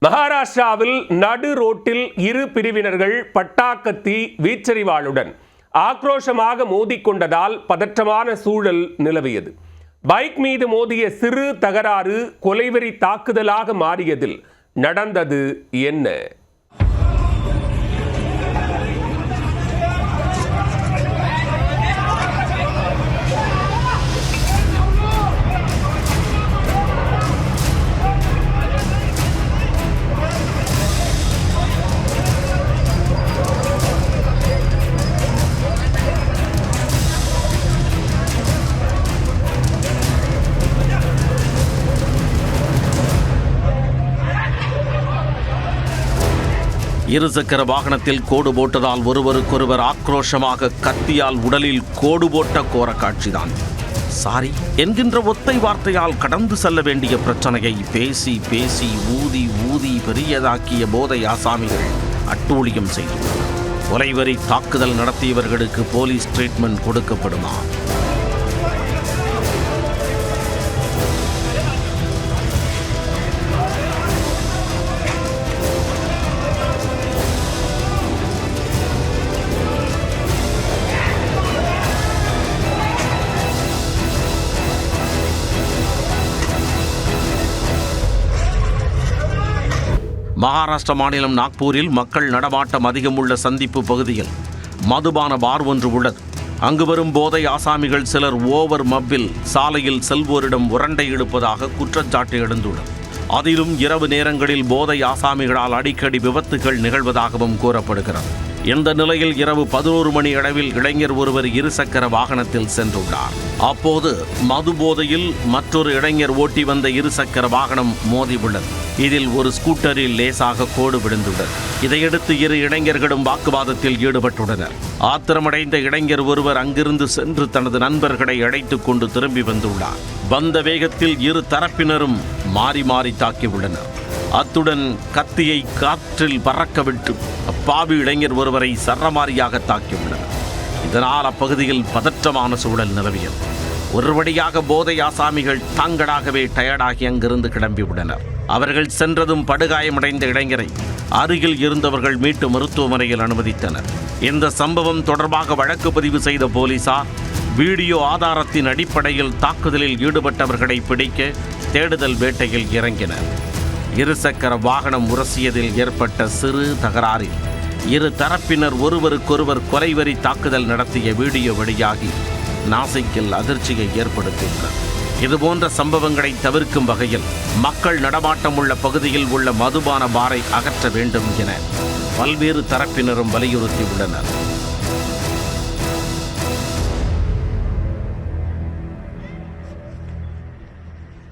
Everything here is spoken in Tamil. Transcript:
மகாராஷ்டிராவில் நடு ரோட்டில் இரு பிரிவினர்கள் பட்டாக்கத்தி வீச்சறிவாளுடன் ஆக்ரோஷமாக மோதிக்கொண்டதால் பதற்றமான சூழல் நிலவியது. பைக் மீது மோதிய சிறு தகராறு கொலைவெறி தாக்குதலாக மாறியதில் நடந்தது என்ன? இருசக்கர வாகனத்தில் கோடு போட்டதால் ஒருவருக்கொருவர் ஆக்ரோஷமாக கத்தியால் உடலில் கோடு போட்ட கோர காட்சிதான். சாரி என்கின்ற ஒத்தை வார்த்தையால் கடந்து செல்ல வேண்டிய பிரச்சனையை பேசி பேசி ஊதி ஊதி பெரியதாக்கிய போதை ஆசாமிகள் அட்டூழியம் செய்துள்ளனர். கொலைவெறி தாக்குதல் நடத்தியவர்களுக்கு போலீஸ் ட்ரீட்மெண்ட் கொடுக்கப்படுமா? மகாராஷ்டிரா மாநிலம் நாக்பூரில் மக்கள் நடமாட்டம் அதிகம் உள்ள சந்திப்பு பகுதியில் மதுபான பார் ஒன்று உள்ளது. அங்கு வரும் போதை ஆசாமிகள் சிலர் ஓவர் மப்பில் சாலையில் செல்வோரிடம் உரண்டை எடுப்பதாக குற்றச்சாட்டு எழுந்துள்ளது. அதிலும் இரவு நேரங்களில் போதை ஆசாமிகளால் அடிக்கடி விபத்துகள் நிகழ்வதாகவும் கூறப்படுகிறது. இந்த நிலையில் இரவு 11 மணி அளவில் இளைஞர் ஒருவர் இருசக்கர வாகனத்தில் சென்றுள்ளார். அப்போது மது போதையில் மற்றொரு இளைஞர் ஓட்டி வந்த இருசக்கர வாகனம் மோதி உள்ளது. இதில் ஒரு ஸ்கூட்டரில் லேசாக கோடு விழுந்துள்ளது. இதையடுத்து இரு இளைஞர்களும் வாக்குவாதத்தில் ஈடுபட்டுள்ளனர். ஆத்திரமடைந்த இளைஞர் ஒருவர் அங்கிருந்து சென்று தனது நண்பர்களை அழைத்துக் கொண்டு திரும்பி வந்துள்ளார். வந்த வேகத்தில் இரு தரப்பினரும் மாறி மாறி தாக்கியுள்ளனர். அத்துடன் கத்தியை காற்றில் பறக்கவிட்டு அப்பாவி இளைஞர் ஒருவரை சரமாரியாக தாக்கியுள்ளனர். இதனால் அப்பகுதியில் பதற்றமான சூழல் நிலவியது. ஒரு வழியாக போதை ஆசாமிகள் தாங்களாகவே டயர்டாகி அங்கிருந்து கிளம்பியுள்ளனர். அவர்கள் சென்றதும் படுகாயமடைந்த இளைஞரை அருகில் இருந்தவர்கள் மீட்டு மருத்துவமனையில் அனுமதித்தனர். இந்த சம்பவம் தொடர்பாக வழக்கு பதிவு செய்த போலீசார் வீடியோ ஆதாரத்தின் அடிப்படையில் தாக்குதலில் ஈடுபட்டவர்களை பிடிக்க தேடுதல் வேட்டையில் இறங்கினர். இருசக்கர வாகனம் உரசியதில் ஏற்பட்ட சிறு தகராறில் இரு தரப்பினர் ஒருவருக்கொருவர் கொலைவெறி தாக்குதல் நடத்திய வீடியோ வெளியாகி நாசிக்கில் அதிர்ச்சியை ஏற்படுத்தியுள்ளது. இதுபோன்ற சம்பவங்களை தவிர்க்கும் வகையில் மக்கள் நடமாட்டம் உள்ள பகுதியில் உள்ள மதுபான பாரை அகற்ற வேண்டும் என பல்வேறு தரப்பினரும் வலியுறுத்தியுள்ளனர்.